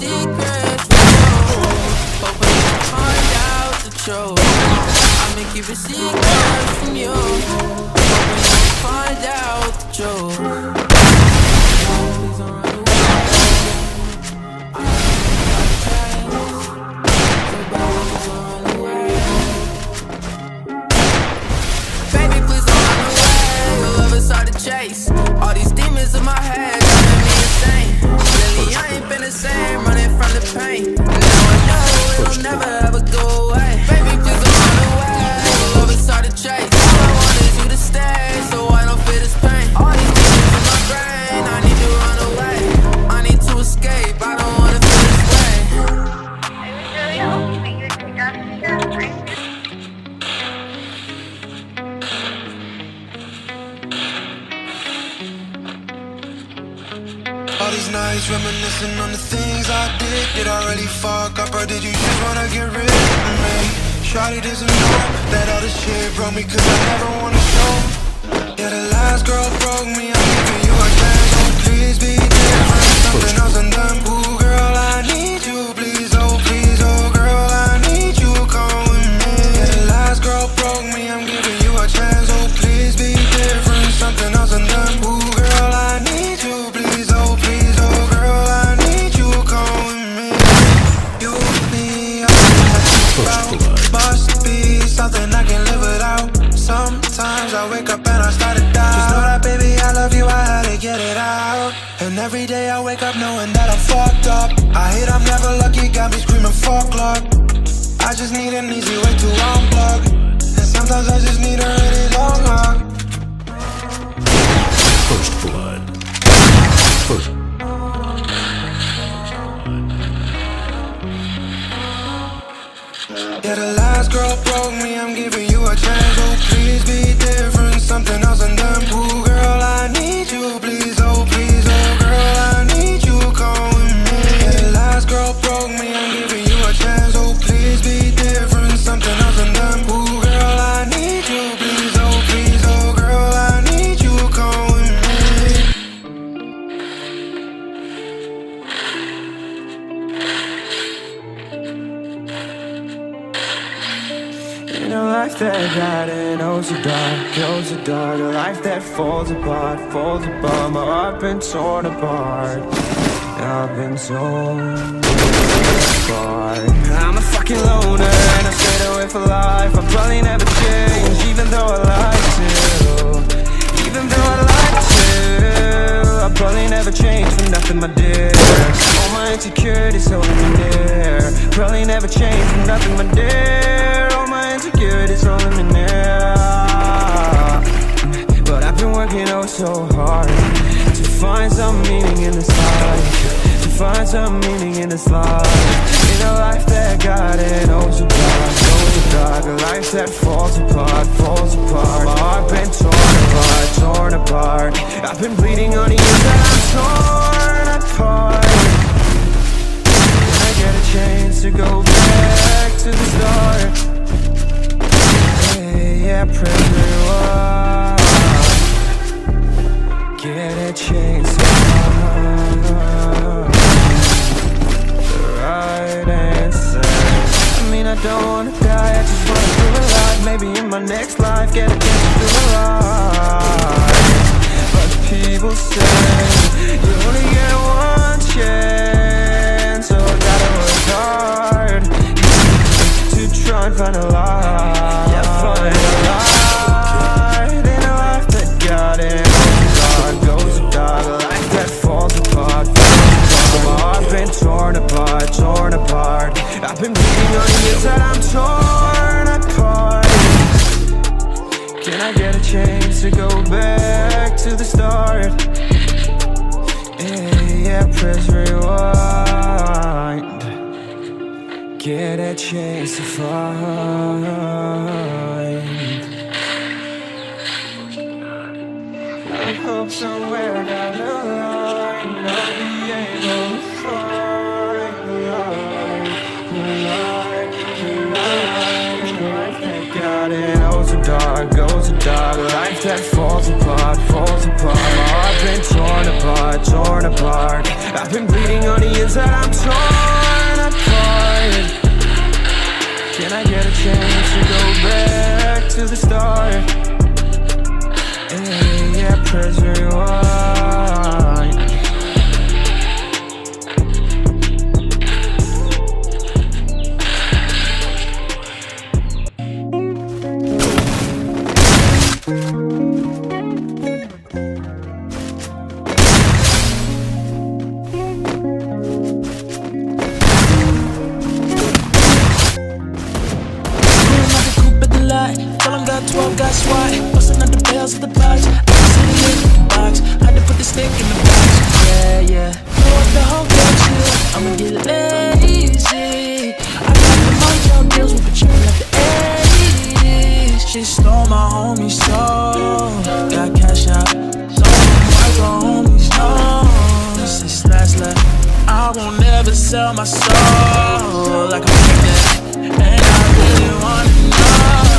secrets from you. Hoping you'll find out the truth. I'ma keep a secret from you. Hoping you'll find out the truth. Please don't run away. Baby, please don't run away. Your love is hard to chase. All these demons in my head driving me insane. Lately I ain't been the same, running from the pain. And now I know it'll never ever go away. Baby, please don't run away. Your love is hard to chase. All I want is you to stay, so I don't feel this pain. All these demons in my brain, I need to run away. I need to escape, I don't wanna feel this way. All these nights reminiscing on the things I did. Did I really fuck up or did you just wanna get rid of me? Shawty doesn't know that all this shit broke me, cause I never wanna show. Yeah, the last girl broke me, I'm giving you a chance. Oh, please be different, something else and done. Ooh, girl, I need you, please, oh girl, I need you, come with me. Yeah, the last girl broke me, I'm giving you a chance. Oh, please be different, something else and done. Ooh, girl, I need you, please, oh girl, I need you, come with me. You, me, must be something I can live without. Sometimes I wake up and I start to doubt. Just know that, baby, I love you, I had to get it out. And every day I wake up knowing that I'm fucked up. I hate I'm never lucky, got me screaming fuck luck. I just need an easy way to unplug. And sometimes I just need a really long hug. First blood. First. Yeah, the last girl broke me, I'm giving you a chance. Oh, please be different, something else and done. Ooh, girl, I need you, please, oh girl, I need you, come with me. Yeah, the last girl broke me, I'm giving you a chance. Oh, please be different, something else and done. Ooh, girl, I need you, please, oh girl, I need you, come with me. In a life that got it, oh so dark, a life that falls apart, my heart been torn apart, I've been torn apart. I'm a fucking loner and I stayed away for life, I'll probably never change, even though I like to, I'll probably never change for nothing, my dear. All my insecurities holding me near, probably never change for nothing, my dear. All my insecurities holding me near. But I've been working oh so hard to find some meaning in this life, to find some meaning in this life. In a life that got it oh so dark, a life that falls apart, my heart been torn apart, I've been bleeding on the inside, I'm torn apart. Can I get a chance to go back to the start? Yeah, press rewind. Get a chance to find the right answer. I mean, I don't wanna die, I just wanna feel alive. Maybe in my next life, get a chance to feel alive. But people say you only get one chance, so I gotta work hard to try and find a light. Yeah, find a light in a life that got it. Goes dark, a life that falls apart, my heart been torn apart, I've been bleeding on the inside, I'm torn apart. Can I get a chance to go back to the start? Yeah, press rewind. Get a chance to find. I hope somewhere down the line I'll be able to find the life that got it oh so dark, a life that falls apart, my heart been torn apart, I've been bleeding on the inside, I'm torn got 12, got SWAT, busting out the bells of the box. I can see the in the box, had to put the stick in the box. Yeah, yeah. Blow up the whole girl chill, I'ma get lazy. I got the mojo deals, we been tripping like the 80s. She stole my homie's soul, got cash out, so my homies know. Since last lap, I won't ever sell my soul like a